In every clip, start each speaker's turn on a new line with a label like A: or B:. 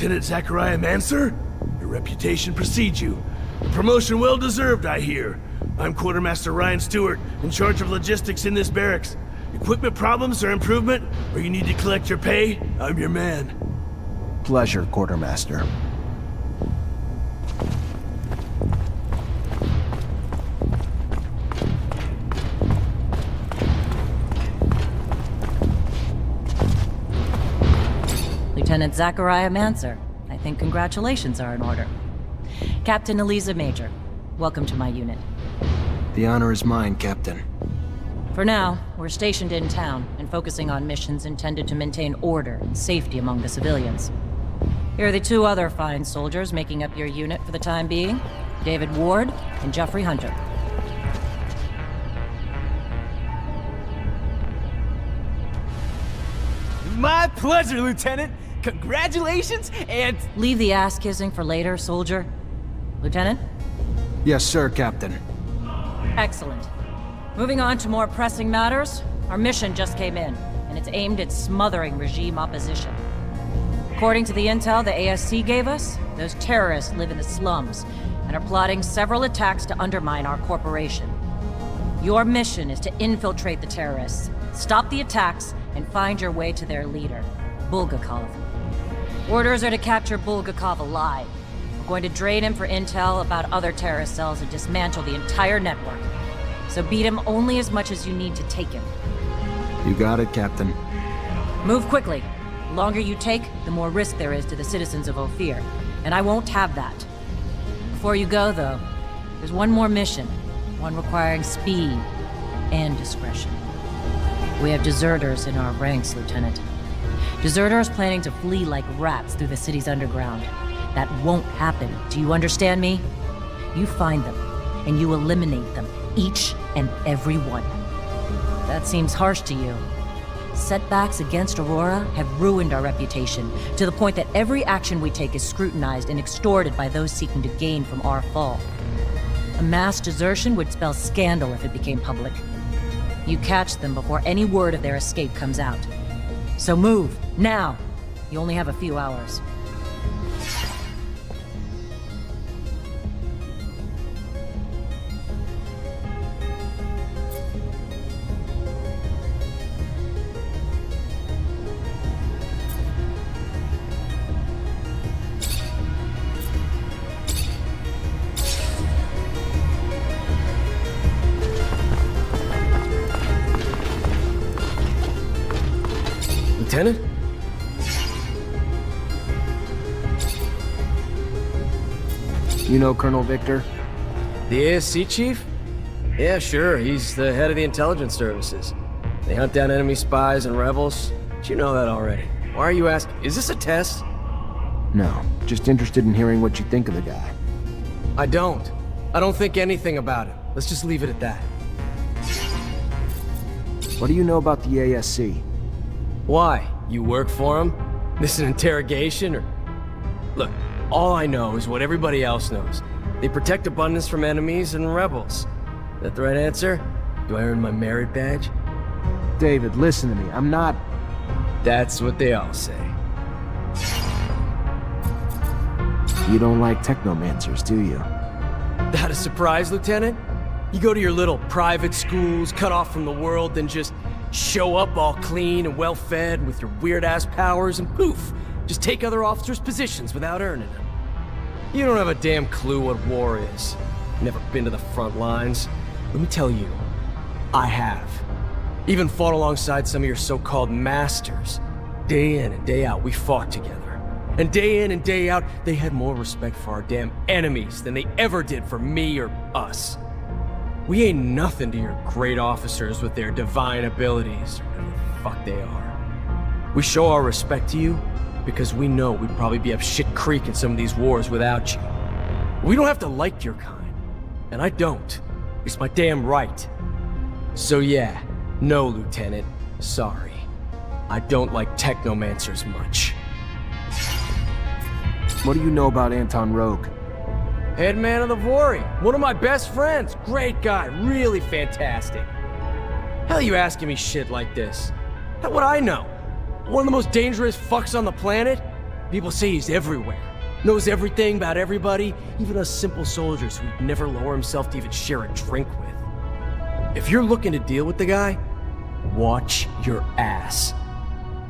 A: Lieutenant Zachariah Mancer? Your reputation precedes you. A promotion well deserved, I hear. I'm Quartermaster Ryan Stewart, in charge of logistics in this barracks. Equipment problems or improvement, or you need to collect your pay, I'm your man.
B: Pleasure, Quartermaster.
C: Lieutenant Zachariah Mancer. I think congratulations are in order. Captain Eliza Major, welcome to my unit.
B: The honor is mine, Captain.
C: For now, we're stationed in town and focusing on missions intended to maintain order and safety among the civilians. Here are the two other fine soldiers making up your unit for the time being, David Ward and Jeffrey Hunter.
D: My pleasure, Lieutenant! Congratulations, and...
C: Leave the ass-kissing for later, soldier. Lieutenant?
B: Yes, sir, Captain.
C: Excellent. Moving on to more pressing matters, our mission just came in, and it's aimed at smothering regime opposition. According to the intel the ASC gave us, those terrorists live in the slums, and are plotting several attacks to undermine our corporation. Your mission is to infiltrate the terrorists, stop the attacks, and find your way to their leader, Bulgakov. Orders are to capture Bulgakov alive. We're going to drain him for intel about other terrorist cells and dismantle the entire network. So beat him only as much as you need to take him.
B: You got it, Captain.
C: Move quickly. The longer you take, the more risk there is to the citizens of Ophir, and I won't have that. Before you go, though, there's one more mission, one requiring speed and discretion. We have deserters in our ranks, Lieutenant. Deserters planning to flee like rats through the city's underground. That won't happen. Do you understand me? You find them, and you eliminate them, each and every one. That seems harsh to you. Setbacks against Aurora have ruined our reputation, to the point that every action we take is scrutinized and extorted by those seeking to gain from our fall. A mass desertion would spell scandal if it became public. You catch them before any word of their escape comes out. So move, now! You only have a few hours.
D: Lieutenant?
B: You know Colonel Victor?
D: The ASC chief? Yeah, sure. He's the head of the intelligence services. They hunt down enemy spies and rebels. But you know that already. Why are you asking? Is this a test?
B: No, just interested in hearing what you think of the guy.
D: I don't. I don't think anything about him. Let's just leave it at that.
B: What do you know about the ASC?
D: Why? You work for him? This an interrogation, or... Look, all I know is what everybody else knows. They protect abundance from enemies and rebels. Is that the right answer? Do I earn my merit badge?
B: David, listen to me. I'm not...
D: That's what they all say.
B: You don't like Technomancers, do you?
D: That a surprise, Lieutenant? You go to your little private schools, cut off from the world, then just show up all clean and well-fed with your weird-ass powers, and poof, just take other officers' positions without earning them. You don't have a damn clue what war is. Never been to the front lines. Let me tell you, I have. Even fought alongside some of your so-called masters. Day in and day out, we fought together. And day in and day out, they had more respect for our damn enemies than they ever did for me or us. We ain't nothing to your great officers with their divine abilities, or whatever the fuck they are. We show our respect to you because we know we'd probably be up shit creek in some of these wars without you. We don't have to like your kind, and I don't. It's my damn right. So yeah, no, Lieutenant, sorry. I don't like Technomancers much.
B: What do you know about Anton Rogue?
D: Head man of the Vori, one of my best friends. Great guy, really fantastic. Hell you asking me shit like this? How would I know? One of the most dangerous fucks on the planet? People say he's everywhere. Knows everything about everybody, even us simple soldiers who'd never lower himself to even share a drink with. If you're looking to deal with the guy, watch your ass.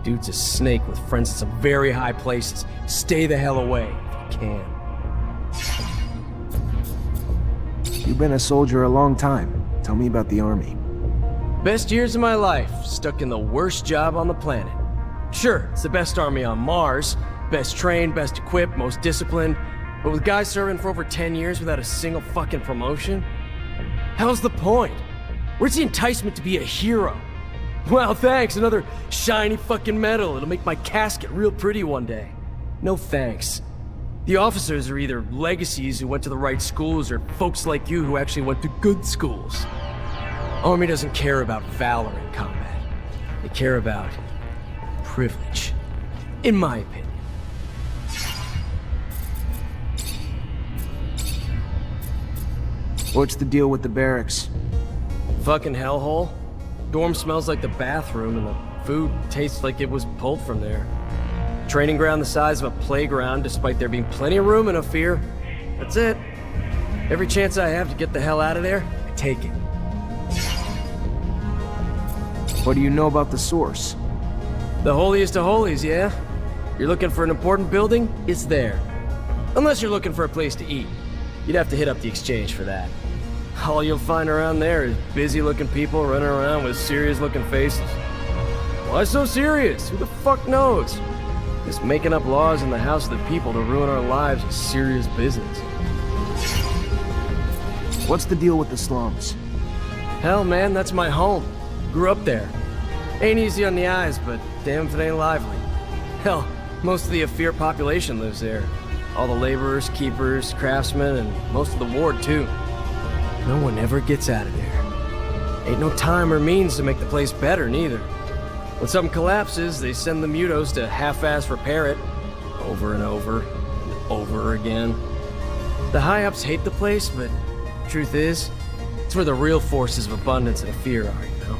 D: Dude's a snake with friends in some very high places. Stay the hell away if you can.
B: You've been a soldier a long time. Tell me about the army.
D: Best years of my life, stuck in the worst job on the planet. Sure, it's the best army on Mars, best trained, best equipped, most disciplined, but with guys serving for over 10 years without a single fucking promotion? Hell's the point? Where's the enticement to be a hero? Well, thanks, another shiny fucking medal. It'll make my casket real pretty one day. No thanks. The officers are either legacies who went to the right schools or folks like you who actually went to good schools. Army doesn't care about valor in combat. They care about privilege, in my opinion.
B: What's the deal with the barracks?
D: Fucking hellhole. Dorm smells like the bathroom and the food tastes like it was pulled from there. Training ground the size of a playground despite there being plenty of room in Ophir. That's it. Every chance I have to get the hell out of there, I take it.
B: What do you know about the source?
D: The holiest of holies, yeah? You're looking for an important building? It's there. Unless you're looking for a place to eat. You'd have to hit up the exchange for that. All you'll find around there is busy-looking people running around with serious-looking faces. Why so serious? Who the fuck knows? Just making up laws in the house of the people to ruin our lives is serious business.
B: What's the deal with the slums?
D: Hell, man, that's my home. Grew up there. Ain't easy on the eyes, but damn if it ain't lively. Hell, most of the Ophir population lives there. All the laborers, keepers, craftsmen, and most of the ward, too. No one ever gets out of there. Ain't no time or means to make the place better, neither. When something collapses, they send the mutos to half-ass repair it. Over and over and over again. The high-ups hate the place, but truth is, it's where the real forces of abundance and fear are, you know?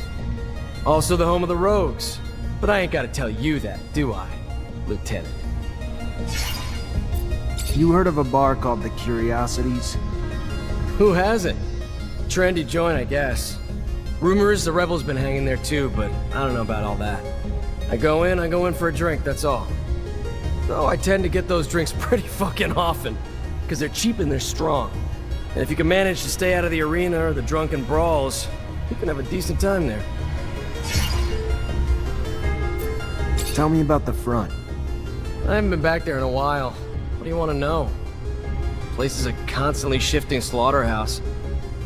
D: Also the home of the rogues. But I ain't gotta tell you that, do I, Lieutenant?
B: You heard of a bar called the Curiosities?
D: Who hasn't? Trendy joint, I guess. Rumor is the rebels been hanging there too, but I don't know about all that. I go in for a drink, that's all. Though I tend to get those drinks pretty fucking often, because they're cheap and they're strong. And if you can manage to stay out of the arena or the drunken brawls, you can have a decent time there.
B: Tell me about the front.
D: I haven't been back there in a while. What do you want to know? The place is a constantly shifting slaughterhouse.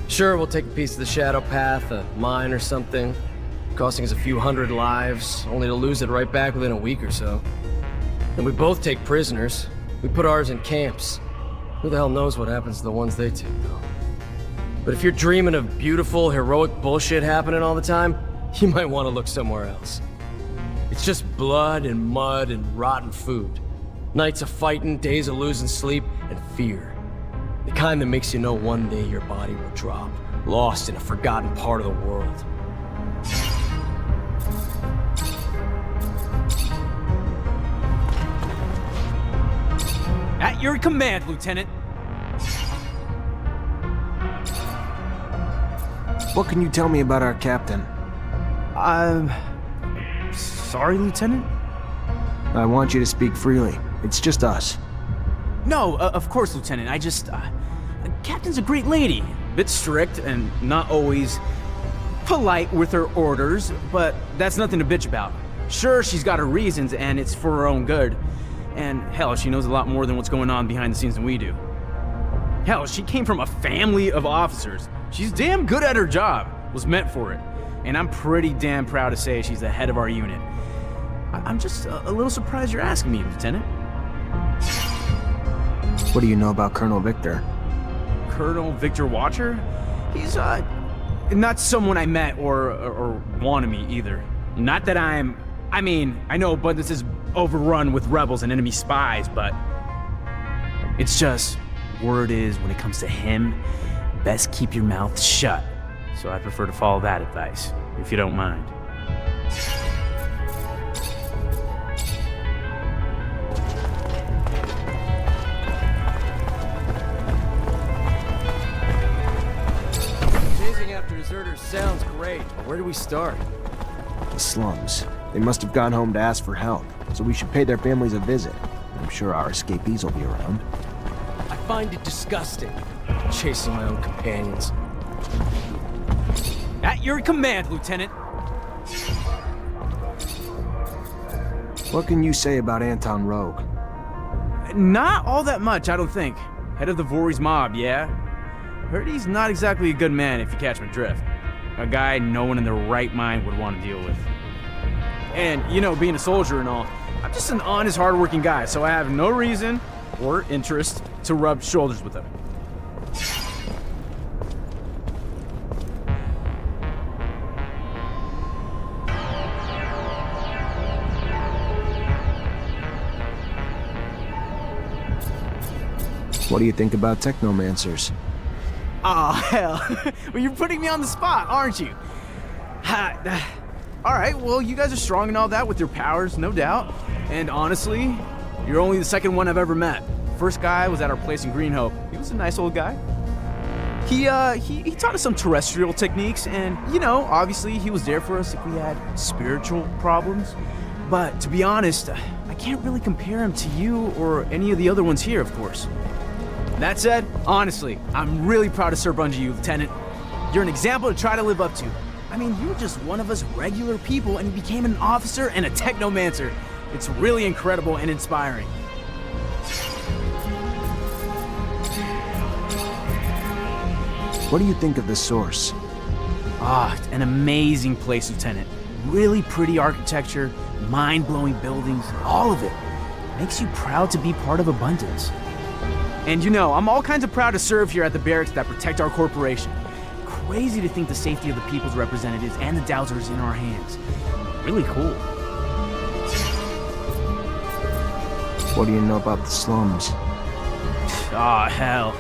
D: Sure, we'll take a piece of the Shadow Path, a mine or something, costing us a few hundred lives, only to lose it right back within a week or so. Then we both take prisoners. We put ours in camps. Who the hell knows what happens to the ones they take, though? But if you're dreaming of beautiful, heroic bullshit happening all the time, you might want to look somewhere else. It's just blood and mud and rotten food. Nights of fighting, days of losing sleep, and fear. The kind that makes you know one day your body will drop, lost in a forgotten part of the world.
E: At your command, Lieutenant.
B: What can you tell me about our captain?
E: Sorry, Lieutenant?
B: I want you to speak freely. It's just us.
E: No, of course, Lieutenant. I just, Captain's a great lady. Bit strict and not always polite with her orders, but that's nothing to bitch about. Sure, she's got her reasons, and it's for her own good. And hell, she knows a lot more than what's going on behind the scenes than we do. Hell, she came from a family of officers. She's damn good at her job. Was meant for it. And I'm pretty damn proud to say she's the head of our unit. I'm just a little surprised you're asking me, Lieutenant.
B: What do you know about Colonel Victor?
E: Colonel Victor Watcher? He's, not someone I met or want to meet either. Not that I mean, I know Abundance is overrun with rebels and enemy spies, but it's just, word is, when it comes to him, best keep your mouth shut. So I prefer to follow that advice, if you don't mind.
D: we start?
B: The slums. They must have gone home to ask for help, so we should pay their families a visit. I'm sure our escapees will be around.
D: I find it disgusting, chasing my own companions.
E: At your command, Lieutenant.
B: What can you say about Anton Rogue?
E: Not all that much, I don't think. Head of the Voorhees mob, yeah? Heard he's not exactly a good man, if you catch my drift. A guy no one in their right mind would want to deal with. And, you know, being a soldier and all, I'm just an honest, hardworking guy, so I have no reason or interest to rub shoulders with him.
B: What do you think about Technomancers?
E: Aw, hell. Well, you're putting me on the spot, aren't you? Alright, well, you guys are strong and all that with your powers, no doubt. And honestly, you're only the second one I've ever met. First guy was at our place in Green Hope. He was a nice old guy. He taught us some terrestrial techniques, and, you know, obviously he was there for us if we had spiritual problems. But to be honest, I can't really compare him to you or any of the other ones here, of course. That said, honestly, I'm really proud to serve under you, Lieutenant. You're an example to try to live up to. I mean, you were just one of us regular people and you became an officer and a Technomancer. It's really incredible and inspiring.
B: What do you think of the Source?
E: An amazing place, Lieutenant. Really pretty architecture, mind-blowing buildings, all of it. Makes you proud to be part of Abundance. And you know, I'm all kinds of proud to serve here at the barracks that protect our corporation. Crazy to think the safety of the people's representatives and the Dowsers in our hands. Really cool.
B: What do you know about the slums?
E: Hell.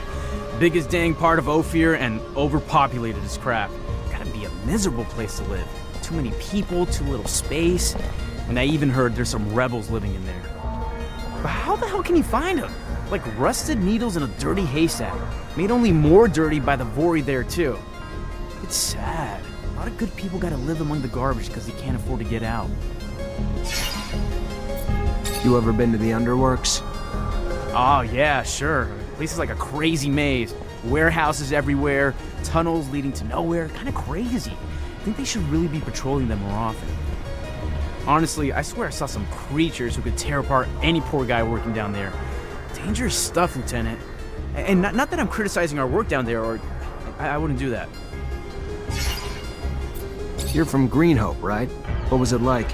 E: Biggest dang part of Ophir and overpopulated as crap. Gotta be a miserable place to live. Too many people, too little space. And I even heard there's some rebels living in there. But how the hell can you find them? Like rusted needles in a dirty haystack. Made only more dirty by the Vori there too. It's sad. A lot of good people gotta live among the garbage because they can't afford to get out.
B: You ever been to the Underworks?
E: Oh yeah, sure. Place is like a crazy maze. Warehouses everywhere, tunnels leading to nowhere. Kinda crazy. I think they should really be patrolling them more often. Honestly, I swear I saw some creatures who could tear apart any poor guy working down there. Dangerous stuff, Lieutenant. And not that I'm criticizing our work down there, or I wouldn't do that.
B: You're from Green Hope, right? What was it like?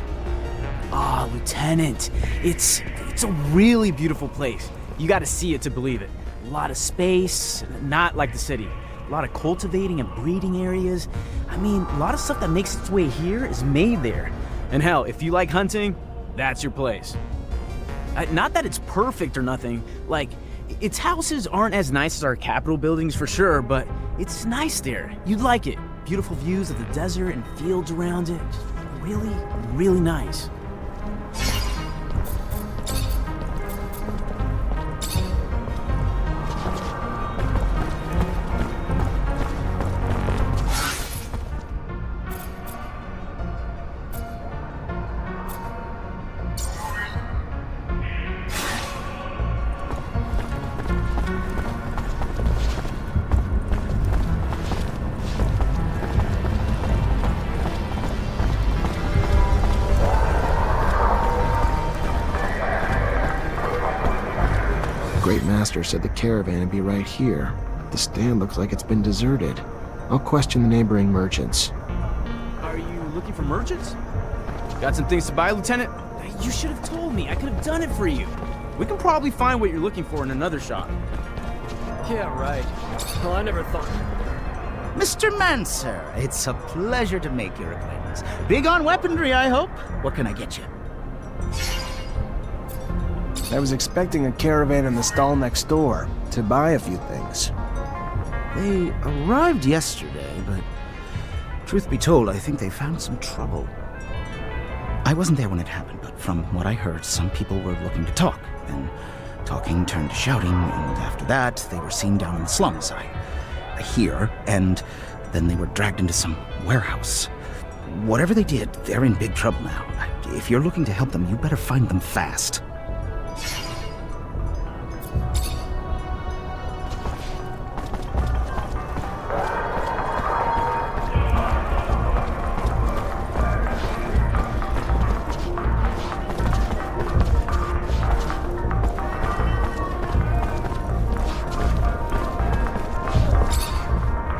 E: Lieutenant, it's a really beautiful place. You gotta see it to believe it. A lot of space, not like the city. A lot of cultivating and breeding areas. I mean, a lot of stuff that makes its way here is made there. And hell, if you like hunting, that's your place. Not that it's perfect or nothing, like, its houses aren't as nice as our Capitol buildings for sure, but it's nice there. You'd like it. Beautiful views of the desert and fields around it. Just really, really nice.
B: Great Master said the caravan would be right here. The stand looks like it's been deserted. I'll question the neighboring merchants.
E: Are you looking for merchants? Got some things to buy, Lieutenant? You should have told me. I could have done it for you. We can probably find what you're looking for in another shop.
D: Yeah, right. Well, I never thought.
F: Mr. Mancer, it's a pleasure to make your acquaintance. Big on weaponry, I hope. What can I get you?
B: I was expecting a caravan in the stall next door to buy a few things.
F: They arrived yesterday, but truth be told, I think they found some trouble. I wasn't there when it happened, but from what I heard, some people were looking to talk. Then talking turned to shouting, and after that, they were seen down in the slums, I hear, and then they were dragged into some warehouse. whatever they did, they're in big trouble now. If you're looking to help them, you better find them fast.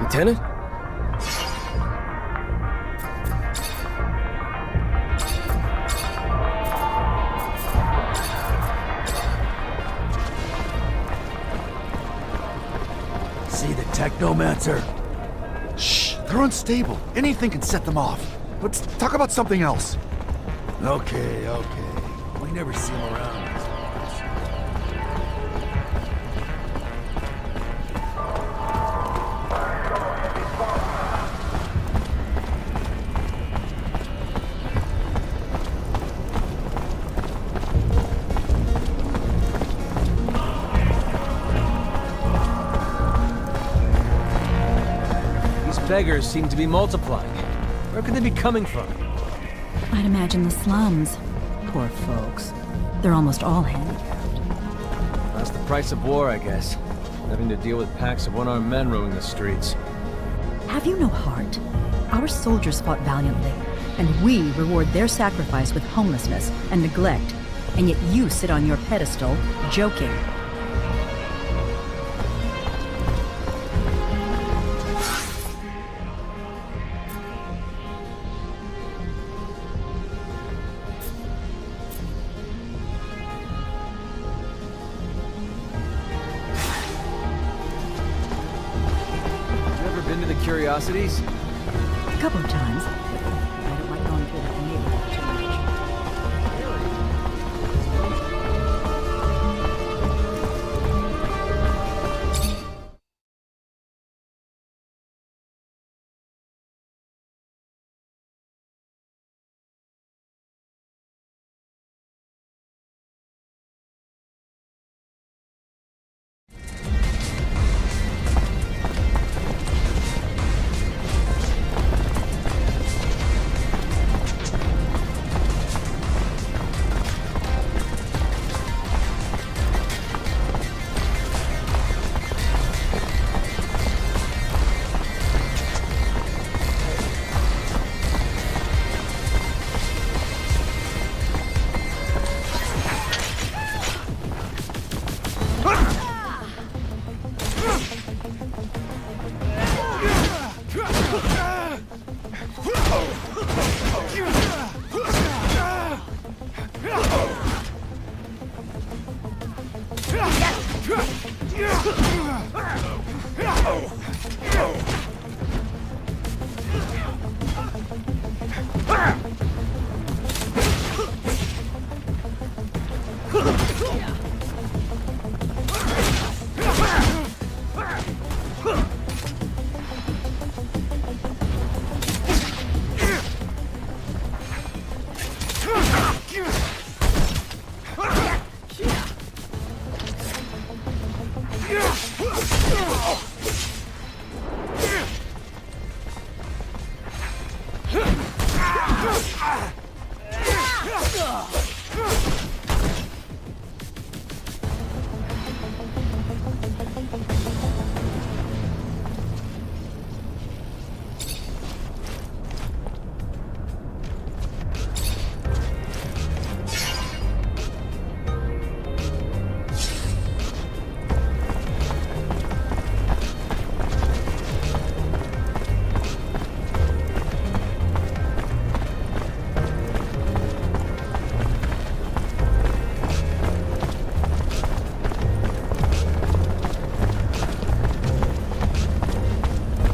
D: Lieutenant?
A: See the Technomancer?
G: Shh, they're unstable. Anything can set them off. Let's talk about something else.
A: Okay. We never see him around.
H: Beggars seem to be multiplying. Where could they be coming from?
I: I'd imagine the slums. Poor folks. They're almost all handicapped.
H: That's the price of war, I guess. Having to deal with packs of one-armed men roaming the streets.
I: Have you no heart? Our soldiers fought valiantly, and we reward their sacrifice with homelessness and neglect, and yet you sit on your pedestal, joking.
H: Been to the Curiosities?
I: A couple of times. I don't like going through that neighborhood too much.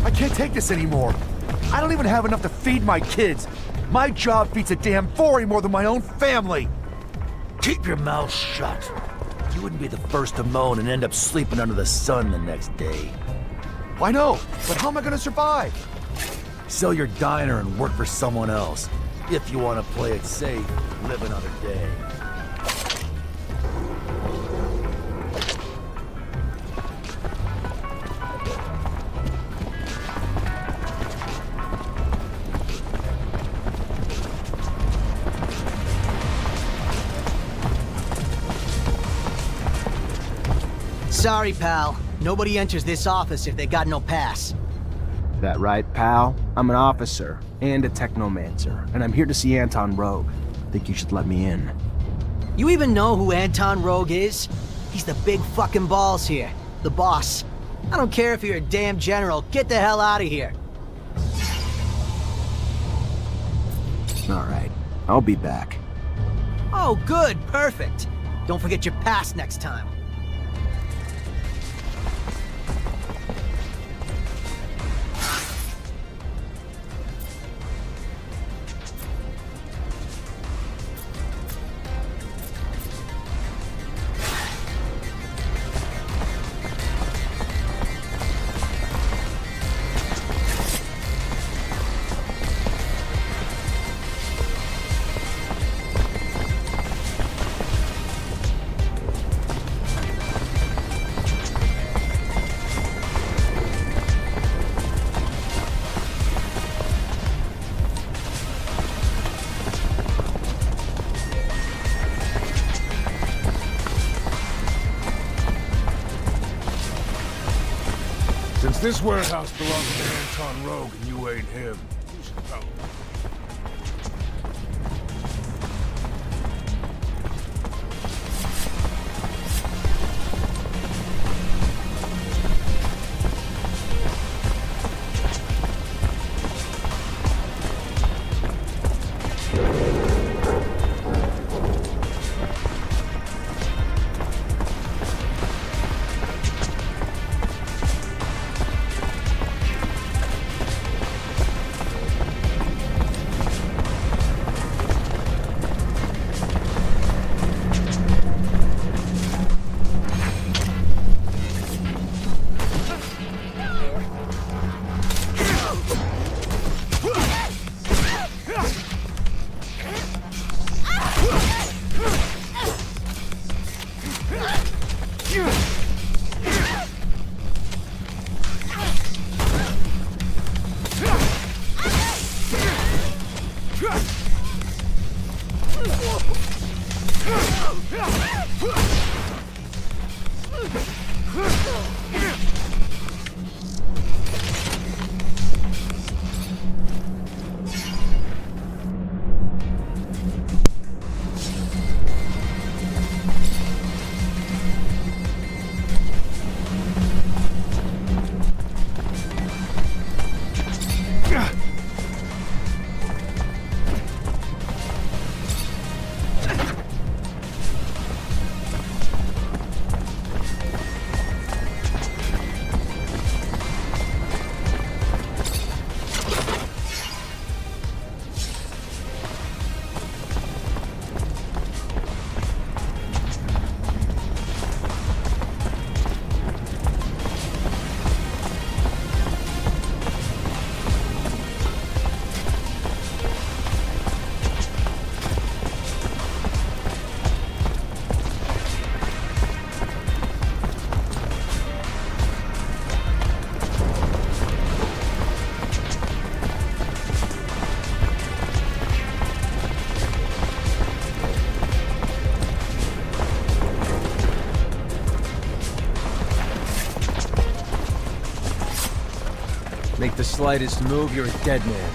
G: I can't take this anymore. I don't even have enough to feed my kids. My job feeds a damn 40 more than my own family.
A: Keep your mouth shut. You wouldn't be the first to moan and end up sleeping under the sun the next day.
G: I know, but how am I gonna survive?
A: Sell your diner and work for someone else. If you want to play it safe, live another day.
J: Sorry, pal. Nobody enters this office if they got no pass.
B: That right, pal? I'm an officer and a Technomancer, and I'm here to see Anton Rogue. Think you should let me in.
J: You even know who Anton Rogue is? He's the big fucking balls here. The boss. I don't care if you're a damn general. Get the hell out of here.
B: Alright, I'll be back.
J: Oh, good. Perfect. Don't forget your pass next time.
A: Since this warehouse belongs to Anton Rogue and you ain't him, you should probably...
H: Make the slightest move, you're a dead man.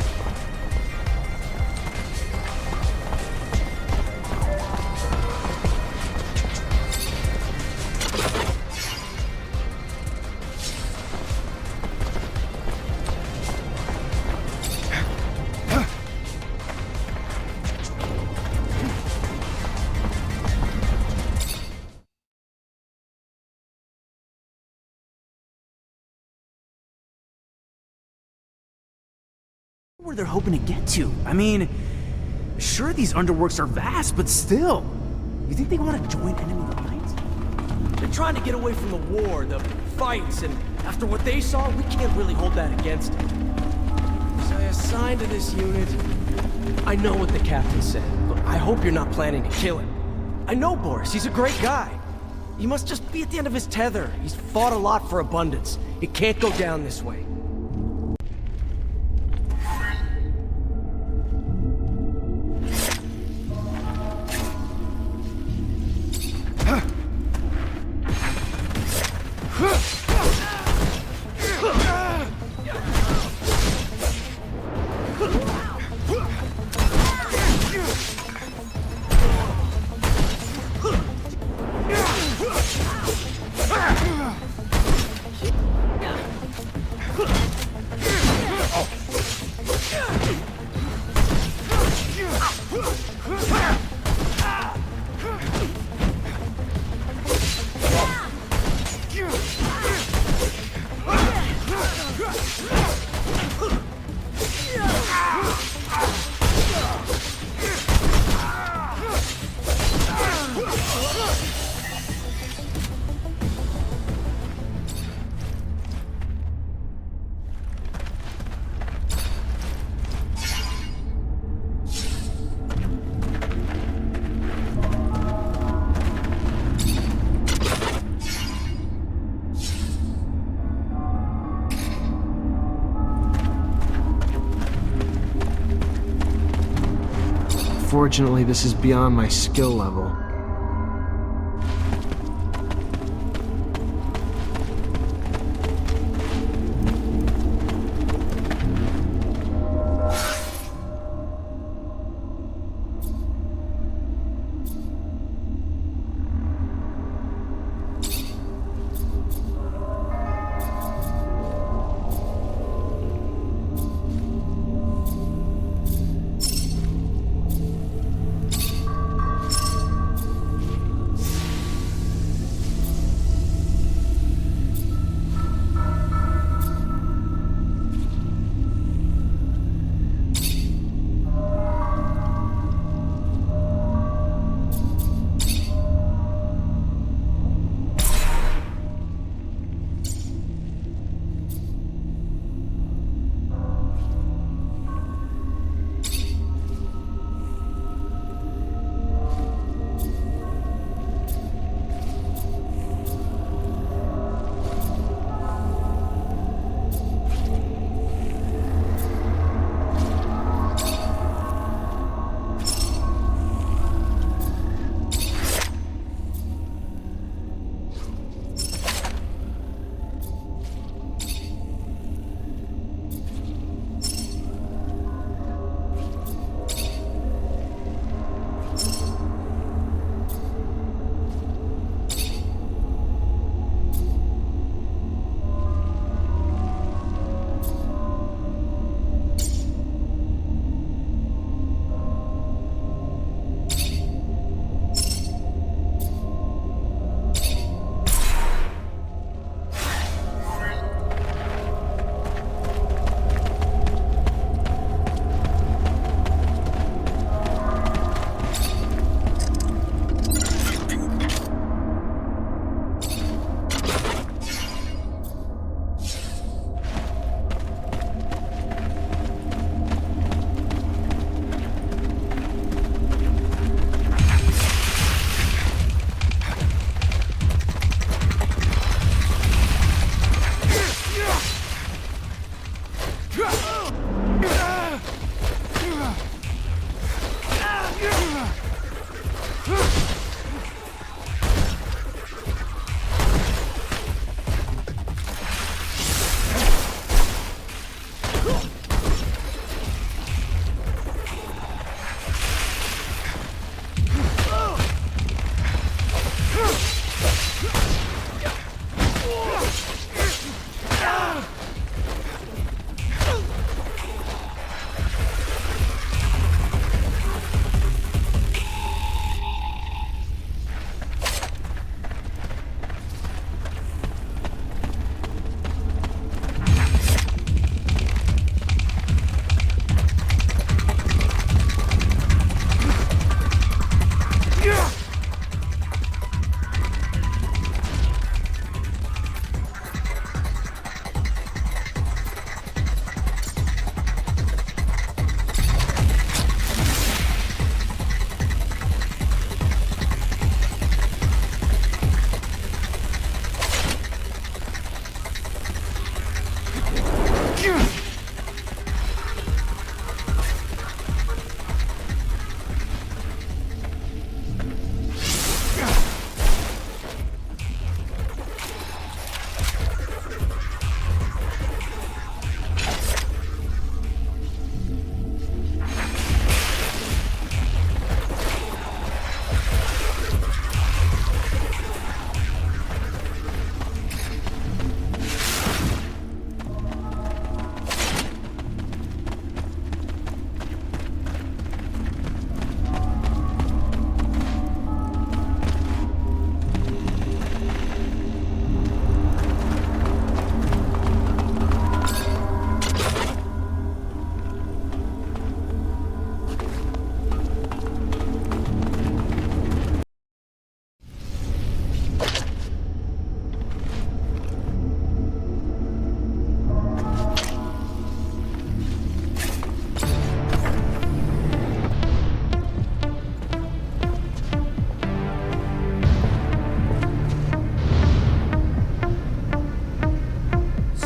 E: Where they're hoping to get to. I mean, sure these underworks are vast, but still. You think they want to join enemy lines?
D: They're trying to get away from the war, the fights, and after what they saw, we can't really hold that against them. So I assigned to this unit. I know what the captain said, but I hope you're not planning to kill him. I know Boris, he's a great guy. He must just be at the end of his tether. He's fought a lot for abundance. It can't go down this way.
B: Unfortunately, this is beyond my skill level.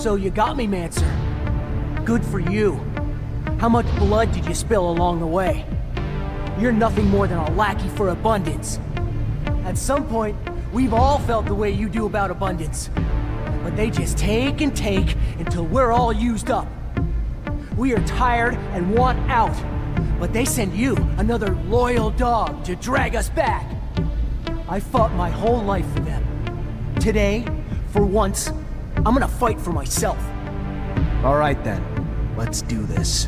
J: So you got me, Mancer. Good for you. How much blood did you spill along the way? You're nothing more than a lackey for abundance. At some point, we've all felt the way you do about abundance. But they just take and take until we're all used up. We are tired and want out. But they send you, another loyal dog, to drag us back. I fought my whole life for them. Today, for once, I'm gonna fight for myself.
B: All right then, let's do this.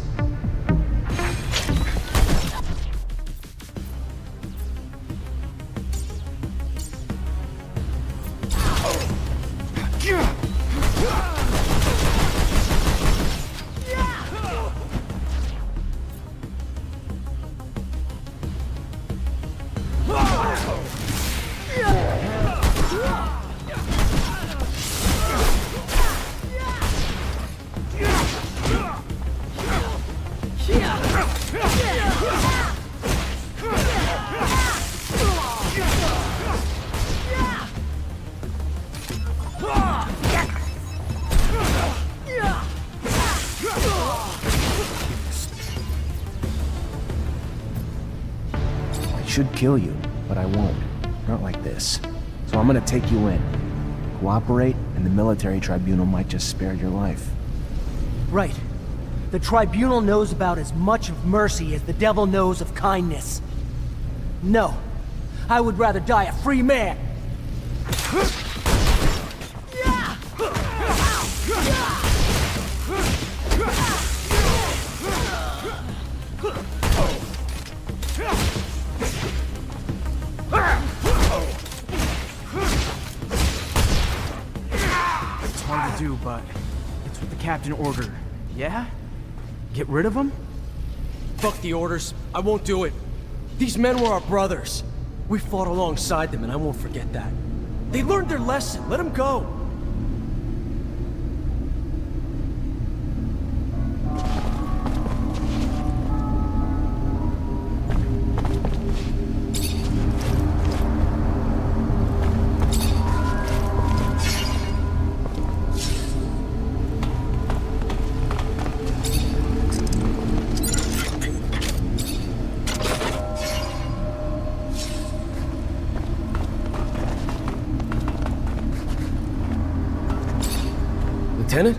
B: I should kill you, but I won't. Not like this. So I'm gonna take you in. Cooperate, and the military tribunal might just spare your life.
J: Right. The tribunal knows about as much of mercy as the devil knows of kindness. No. I would rather die a free man.
E: It's hard to do, but it's what the captain ordered. Yeah? Get rid of them?
D: Fuck the orders. I won't do it. These men were our brothers. We fought alongside them, and I won't forget that. They learned their lesson. Let them go. Lieutenant?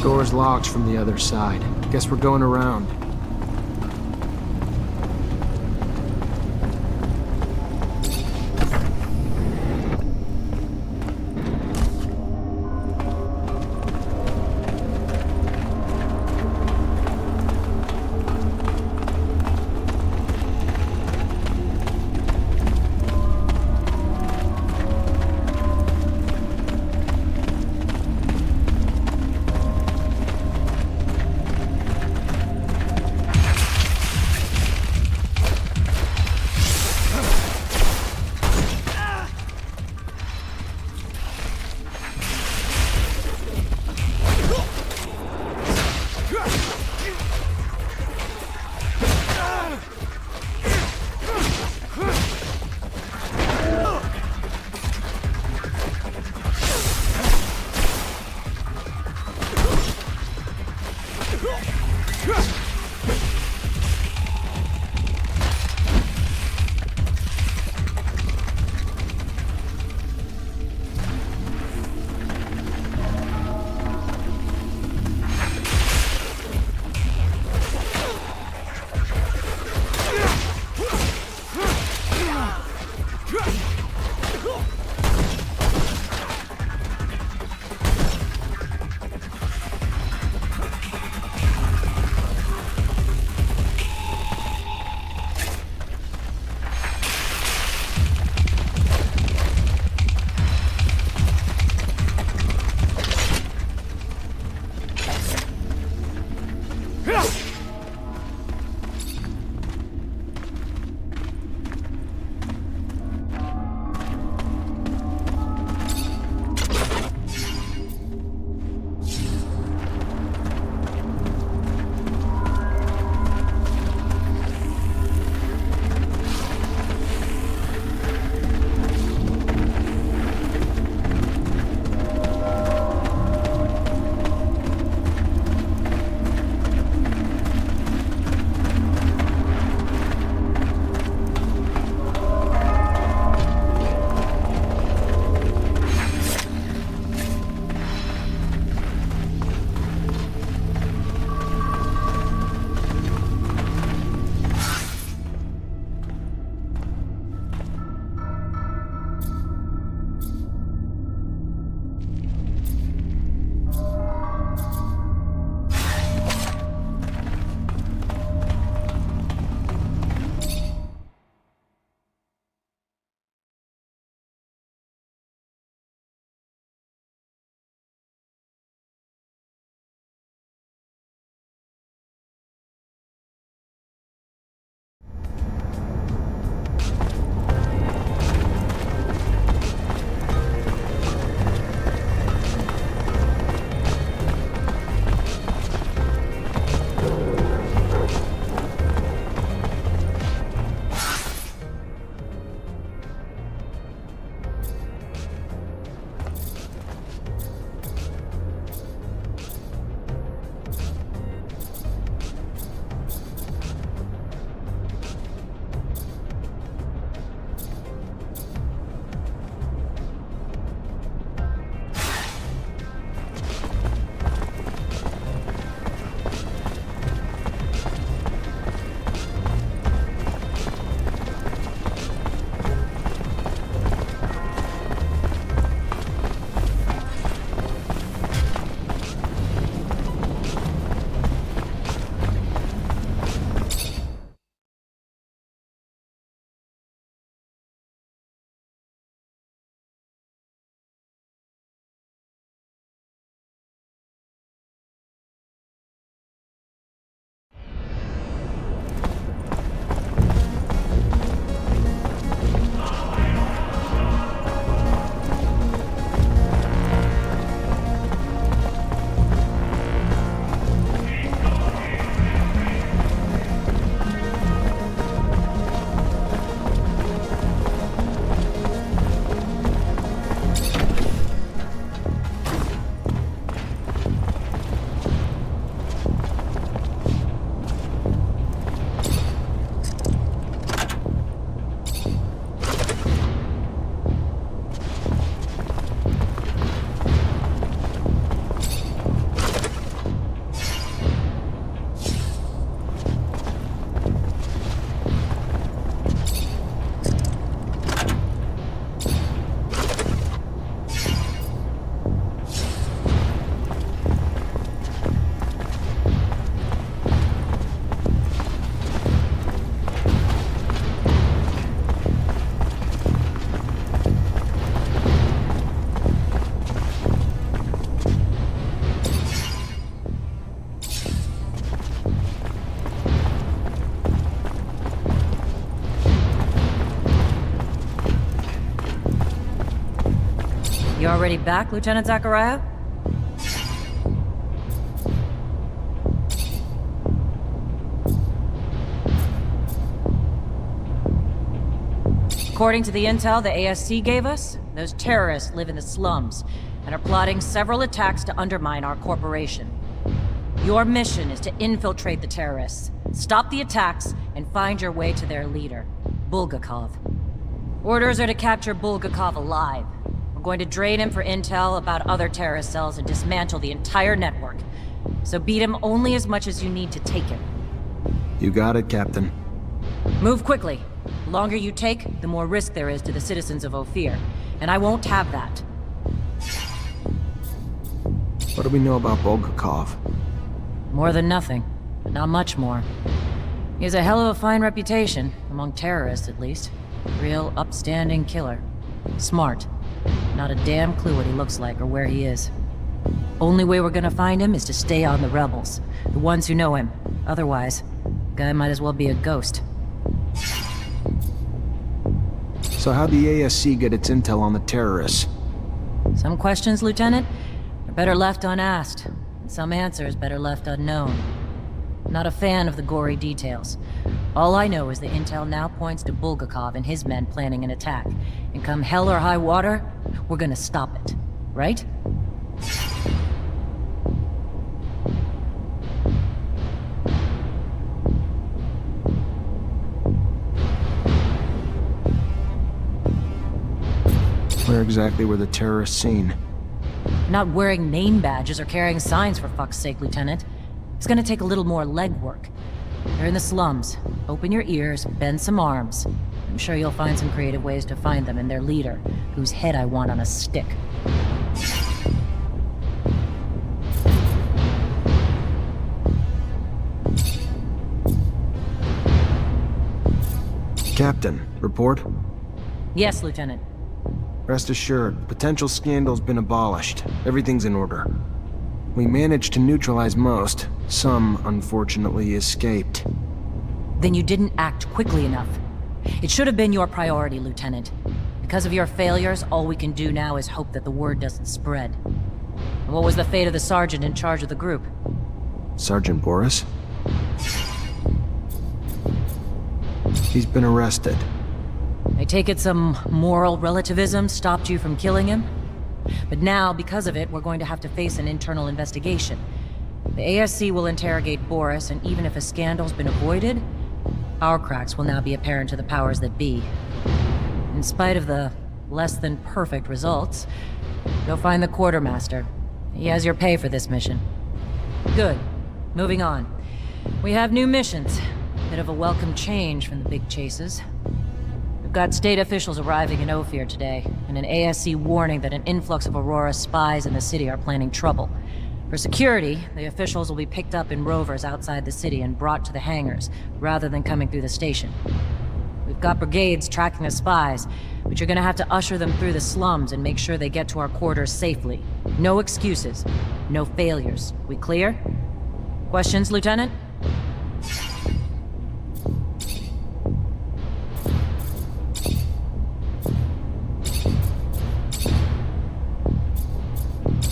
K: Door's locked from the other side. Guess we're going around.
C: already back, Lieutenant Zachariah? According to the intel the ASC gave us, those terrorists live in the slums and are plotting several attacks to undermine our corporation. Your mission is to infiltrate the terrorists, stop the attacks, and find your way to their leader, Bulgakov. Orders are to capture Bulgakov alive. We're going to drain him for intel about other terrorist cells and dismantle the entire network. So beat him only as much as you need to take him.
B: You got it, Captain.
C: Move quickly. The longer you take, the more risk there is to the citizens of Ophir. And I won't have that.
B: What do we know about Bulgakov?
C: More than nothing, but not much more. He has a hell of a fine reputation, among terrorists at least. Real upstanding killer. Smart. Not a damn clue what he looks like or where he is. Only way we're gonna find him is to stay on the rebels. The ones who know him. Otherwise, guy might as well be a ghost.
B: So how'd the ASC get its intel on the terrorists?
C: Some questions, Lieutenant, are better left unasked. And some answers better left unknown. Not a fan of the gory details. All I know is the intel now points to Bulgakov and his men planning an attack. And come hell or high water, we're gonna stop it. Right?
B: Where exactly were the terrorists seen?
C: Not wearing name badges or carrying signs, for fuck's sake, Lieutenant. It's gonna take a little more legwork. They're in the slums. Open your ears, bend some arms. I'm sure you'll find some creative ways to find them and their leader, whose head I want on a stick.
B: Captain, report?
C: Yes, Lieutenant.
B: Rest assured, potential scandal's been abolished. Everything's in order. We managed to neutralize most. Some, unfortunately, escaped.
C: Then you didn't act quickly enough. It should have been your priority, Lieutenant. Because of your failures, all we can do now is hope that the word doesn't spread. And what was the fate of the sergeant in charge of the group?
B: Sergeant Boris? He's been arrested.
C: I take it some moral relativism stopped you from killing him? But now, because of it, we're going to have to face an internal investigation. The ASC will interrogate Boris, and even if a scandal's been avoided, our cracks will now be apparent to the powers that be. In spite of the less than perfect results, go find the quartermaster. He has your pay for this mission. Good. Moving on. We have new missions. Bit of a welcome change from the big chases. We've got state officials arriving in Ophir today, and an ASC warning that an influx of Aurora spies in the city are planning trouble. For security, the officials will be picked up in rovers outside the city and brought to the hangars, rather than coming through the station. We've got brigades tracking the spies, but you're gonna have to usher them through the slums and make sure they get to our quarters safely. No excuses. No failures. We clear? Questions, Lieutenant?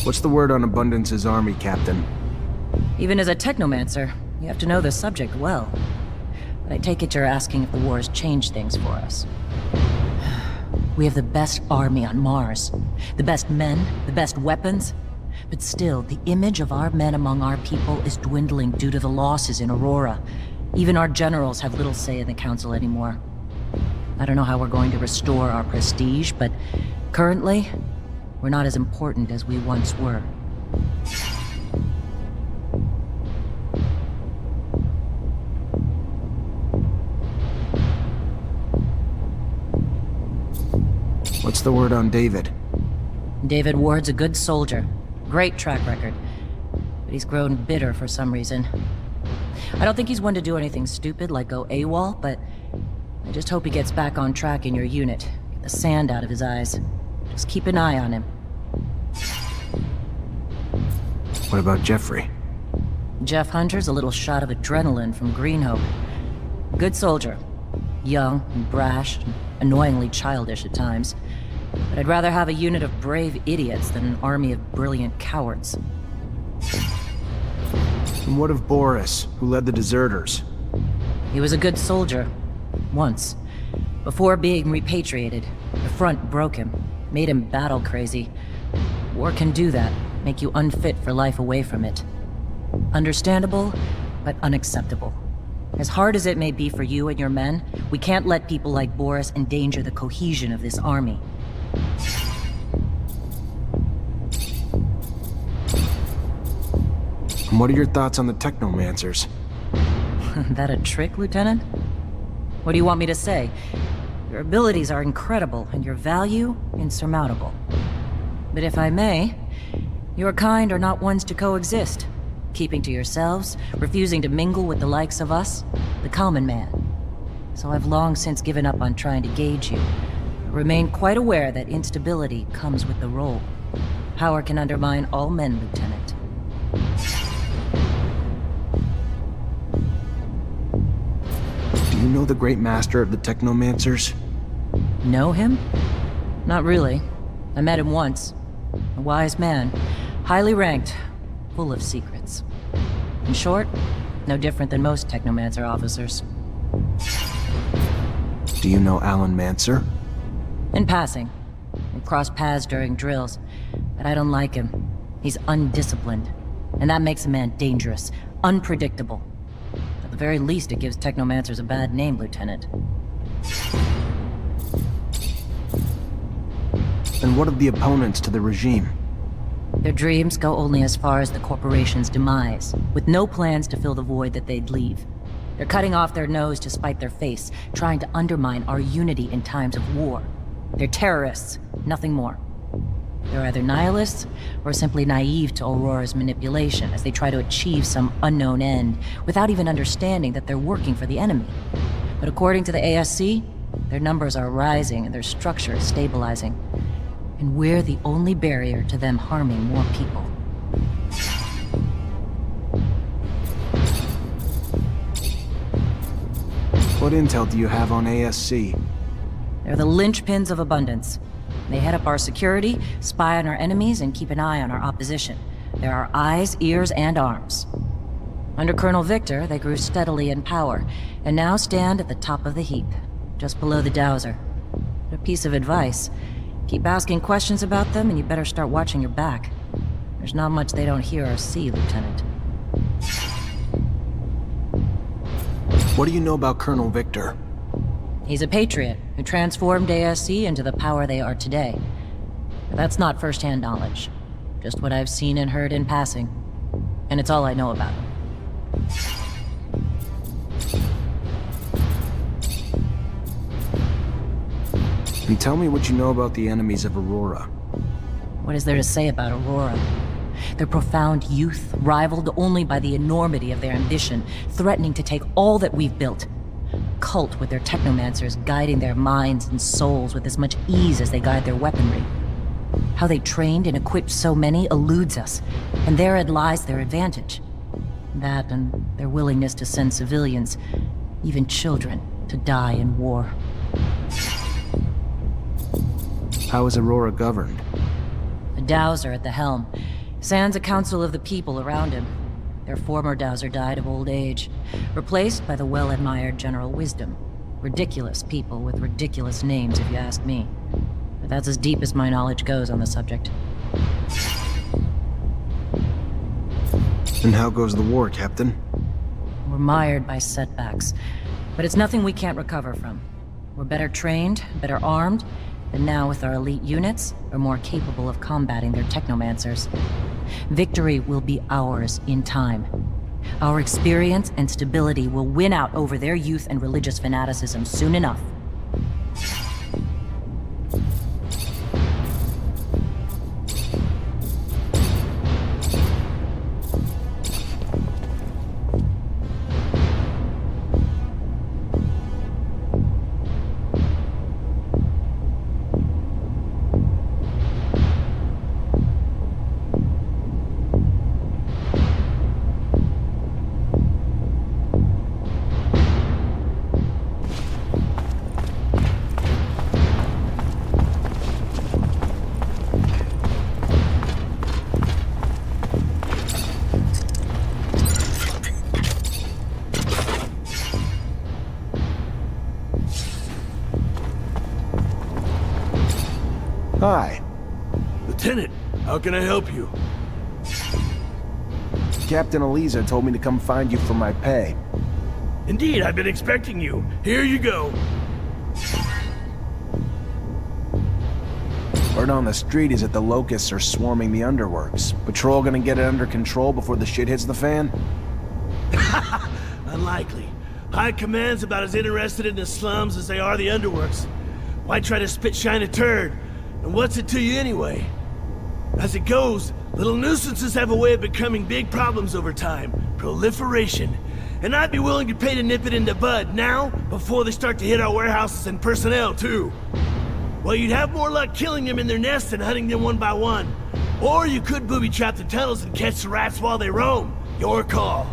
B: What's the word on Abundance's army, Captain?
C: Even as a Technomancer, you have to know the subject well. But I take it you're asking if the war has changed things for us. We have the best army on Mars. The best men, the best weapons. But still, the image of our men among our people is dwindling due to the losses in Aurora. Even our generals have little say in the council anymore. I don't know how we're going to restore our prestige, but currently, we're not as important as we once were.
B: What's the word on David?
C: David Ward's a good soldier. Great track record. But he's grown bitter for some reason. I don't think he's one to do anything stupid like go AWOL, but I just hope he gets back on track in your unit. Get the sand out of his eyes. Just keep an eye on him.
B: What about Jeffrey?
C: Jeff Hunter's a little shot of adrenaline from Greenhope. Good soldier. Young and brash, and annoyingly childish at times. But I'd rather have a unit of brave idiots than an army of brilliant cowards.
B: And what of Boris, who led the deserters?
C: He was a good soldier. Once. Before being repatriated, the front broke him, made him battle crazy. War can do that, make you unfit for life away from it. Understandable, but unacceptable. As hard as it may be for you and your men, we can't let people like Boris endanger the cohesion of this army.
B: And what are your thoughts on the Technomancers?
C: That a trick, Lieutenant? What do you want me to say? Your abilities are incredible, and your value insurmountable. But if I may, your kind are not ones to coexist. Keeping to yourselves, refusing to mingle with the likes of us, the common man. So I've long since given up on trying to gauge you. I remain quite aware that instability comes with the role. Power can undermine all men, Lieutenant.
B: Do you know the Great Master of the Technomancers?
C: Know him? Not really. I met him once. A wise man, highly ranked, full of secrets. In short, no different than most Technomancer officers.
B: Do you know Alan Mancer?
C: In passing. We crossed paths during drills, but I don't like him. He's undisciplined, and that makes a man dangerous, unpredictable. At the very least, it gives Technomancers a bad name, Lieutenant.
B: And what of the opponents to the regime?
C: Their dreams go only as far as the corporation's demise, with no plans to fill the void that they'd leave. They're cutting off their nose to spite their face, trying to undermine our unity in times of war. They're terrorists, nothing more. They're either nihilists, or simply naive to Aurora's manipulation as they try to achieve some unknown end, without even understanding that they're working for the enemy. But according to the ASC, their numbers are rising and their structure is stabilizing. And we're the only barrier to them harming more people.
B: What intel do you have on ASC?
C: They're the linchpins of abundance. They head up our security, spy on our enemies, and keep an eye on our opposition. They're our eyes, ears, and arms. Under Colonel Victor, they grew steadily in power, and now stand at the top of the heap, just below the Dowser. A piece of advice. Keep asking questions about them, and you better start watching your back. There's not much they don't hear or see, Lieutenant.
B: What do you know about Colonel Victor?
C: He's a patriot who transformed ASC into the power they are today. But that's not first-hand knowledge. Just what I've seen and heard in passing. And it's all I know about him.
B: And tell me what you know about the enemies of Aurora.
C: What is there to say about Aurora? Their profound youth, rivaled only by the enormity of their ambition, threatening to take all that we've built. A cult with their Technomancers guiding their minds and souls with as much ease as they guide their weaponry. How they trained and equipped so many eludes us, and therein lies their advantage. That and their willingness to send civilians, even children, to die in war.
B: How is Aurora governed?
C: A Dowser at the helm. Sans a council of the people around him. Their former Dowser died of old age, replaced by the well-admired General Wisdom. Ridiculous people with ridiculous names, if you ask me. But that's as deep as my knowledge goes on the subject.
B: And how goes the war, Captain?
C: We're mired by setbacks, but it's nothing we can't recover from. We're better trained, better armed, and now with our elite units, we're more capable of combating their Technomancers. Victory will be ours in time. Our experience and stability will win out over their youth and religious fanaticism soon enough.
B: Hi.
A: Lieutenant, how can I help you?
B: Captain Eliza told me to come find you for my pay.
A: Indeed, I've been expecting you. Here you go.
B: Word on the street is that the locusts are swarming the underworks. Patrol gonna get it under control before the shit hits the fan?
A: Unlikely. High Command's about as interested in the slums as they are the underworks. Why try to spit shine a turd? And what's it to you anyway? As it goes, little nuisances have a way of becoming big problems over time. Proliferation. And I'd be willing to pay to nip it in the bud now, before they start to hit our warehouses and personnel too. Well, you'd have more luck killing them in their nests than hunting them one by one. Or you could booby-trap the tunnels and catch the rats while they roam. Your call.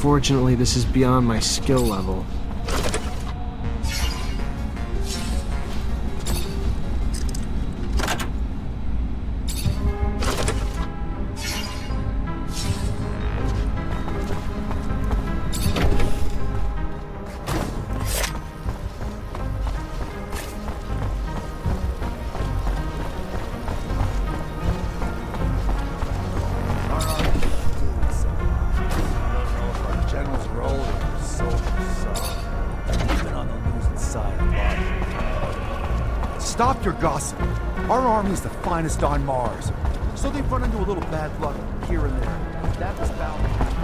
K: Unfortunately, this is beyond my skill level.
G: Stop your gossip. Our army's the finest on Mars. So they've run into a little bad luck here and there. That was bound to happen.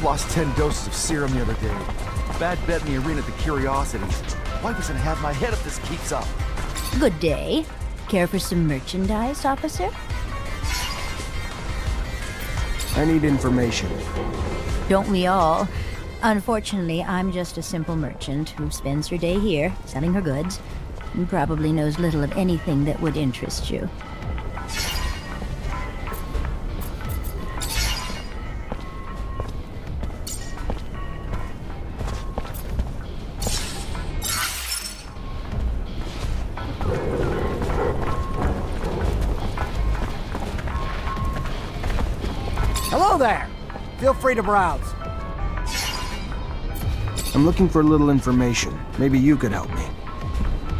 G: Lost 10 doses of serum the other day. Bad bet in the arena at the Curiosities. Wife is gonna have my head if this keeps up.
L: Good day. Care for some merchandise, officer?
B: I need information.
L: Don't we all? Unfortunately, I'm just a simple merchant who spends her day here, selling her goods, and probably knows little of anything that would interest you.
J: Hello there! Feel free to browse.
B: I'm looking for a little information. Maybe you could help me.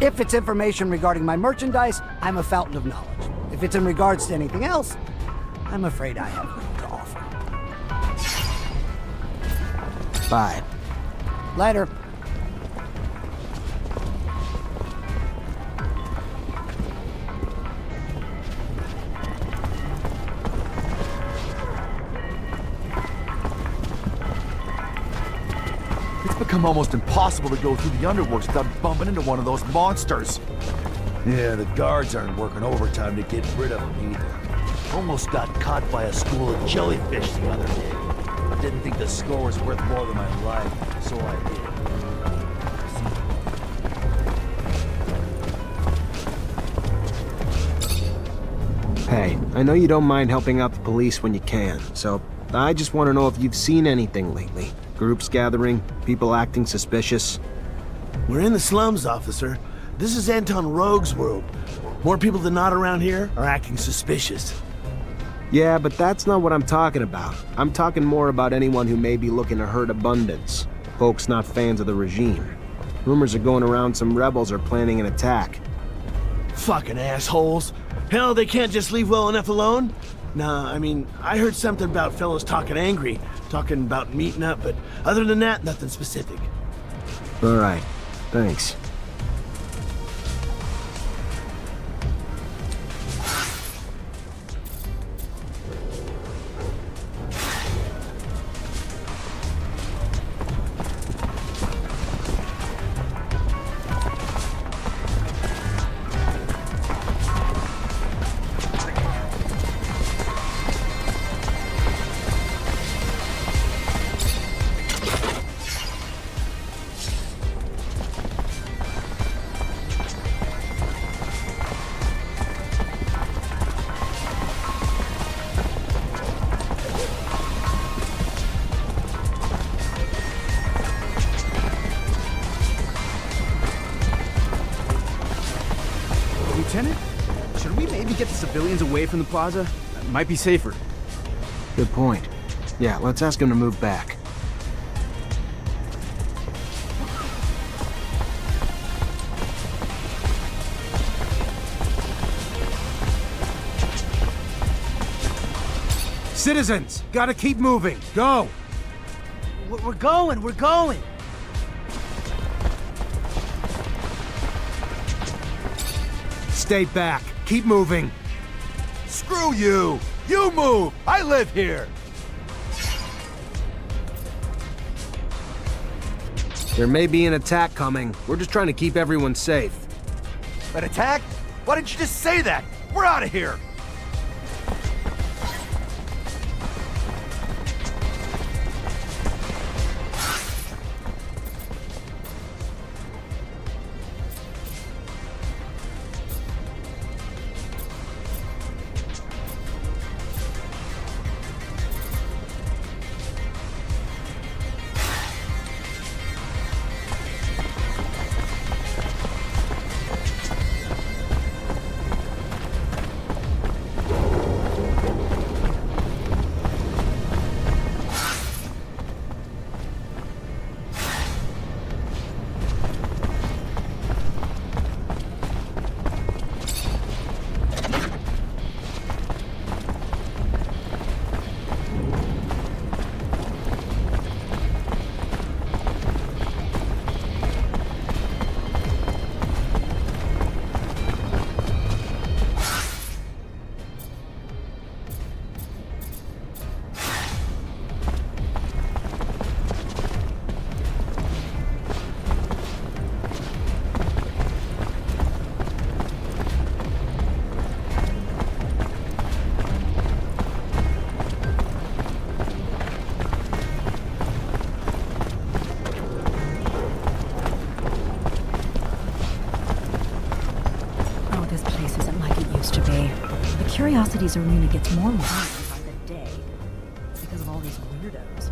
J: If it's information regarding my merchandise, I'm a fountain of knowledge. If it's in regards to anything else, I'm afraid I have little to offer.
B: Bye.
J: Later.
G: become almost impossible to go through the underworks without bumping into one of those monsters. Yeah, the guards aren't working overtime to get rid of them either. Almost got caught by a school of jellyfish the other day. Didn't think the score was worth more than my life, so I did.
B: Hey, I know you don't mind helping out the police when you can, so I just want to know if you've seen anything lately. Groups gathering, people acting suspicious.
A: We're in the slums, officer. This is Anton Rogue's world. More people than not around here are acting suspicious.
B: Yeah, but that's not what I'm talking about. I'm talking more about anyone who may be looking to hurt Abundance. Folks not fans of the regime. Rumors are going around some rebels are planning an attack.
A: Fucking assholes. Hell, they can't just leave well enough alone. Nah, I mean, I heard something about fellows talking angry, talking about meeting up, but other than that, nothing specific.
B: All right, thanks.
E: Lieutenant, should we maybe get the civilians away from the plaza? That might be safer.
B: Good point. Yeah, let's ask him to move back.
G: Citizens, gotta keep moving. Go!
J: We're going!
G: Stay back. Keep moving. Screw you! You move! I live here!
B: There may be an attack coming. We're just trying to keep everyone safe.
G: An attack? Why didn't you just say that? We're out of here!
I: Curiosities Arena gets more violent by the day because of all these weirdos.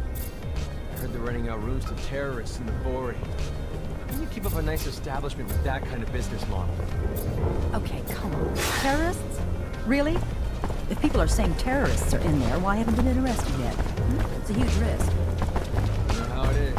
H: I heard they're renting out rooms to terrorists in the Bowery. How can you keep up a nice establishment with that kind of business model?
I: Okay, come on. Terrorists? Really? If people are saying terrorists are in there, why haven't they been arrested yet? It's a huge risk.
H: You know how it is.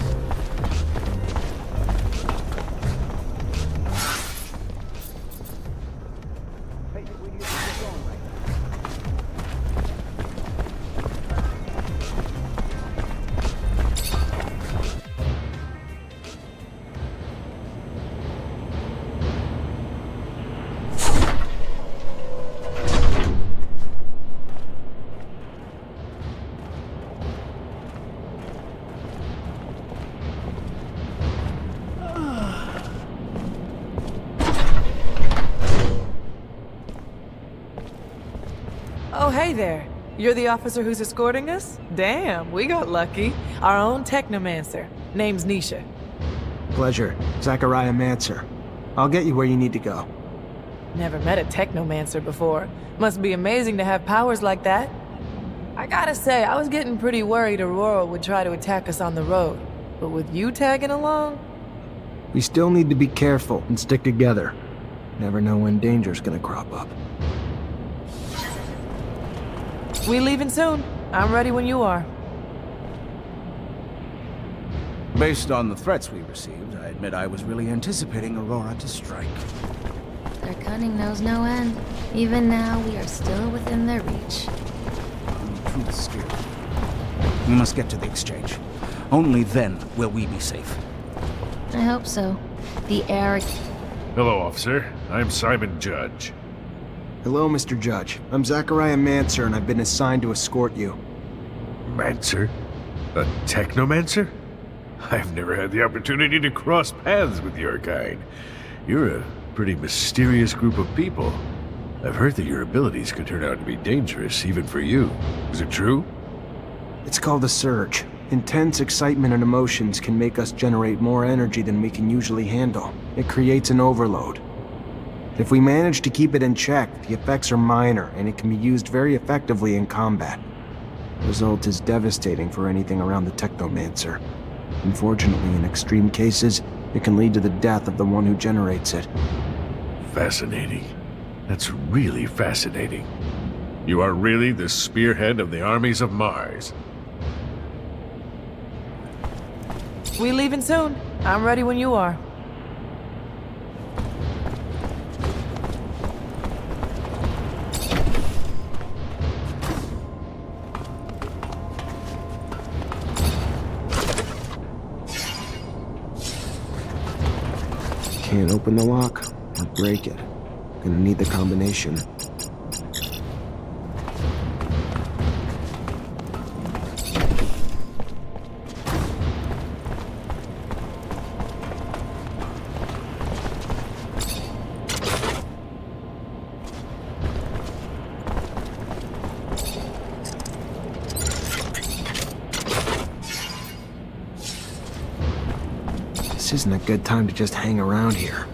M: Hey there. You're the officer who's escorting us? Damn, we got lucky. Our own Technomancer. Name's Nisha.
B: Pleasure. Zachariah Mancer. I'll get you where you need to go.
M: Never met a Technomancer before. Must be amazing to have powers like that. I gotta say, I was getting pretty worried Aurora would try to attack us on the road. But with you tagging along?
B: We still need to be careful and stick together. Never know when danger's gonna crop up.
M: We leaving soon. I'm ready when you are.
F: Based on the threats we received, I admit I was really anticipating Aurora to strike.
N: Their cunning knows no end. Even now, we are still within their reach.
F: The truth still. We must get to the exchange. Only then will we be safe.
N: I hope so. The air...
O: Hello, officer. I'm Simon Judge.
B: Hello, Mr. Judge. I'm Zachariah Mancer, and I've been assigned to escort you.
O: Mancer? A Technomancer? I've never had the opportunity to cross paths with your kind. You're a pretty mysterious group of people. I've heard that your abilities could turn out to be dangerous, even for you. Is it true?
B: It's called a surge. Intense excitement and emotions can make us generate more energy than we can usually handle. It creates an overload. If we manage to keep it in check, the effects are minor, and it can be used very effectively in combat. The result is devastating for anything around the Technomancer. Unfortunately, in extreme cases, it can lead to the death of the one who generates it.
O: Fascinating. That's really fascinating. You are really the spearhead of the armies of Mars.
M: We leaving soon. I'm ready when you are.
B: Can't open the lock or break it. Gonna need the combination. This isn't a good time to just hang around here.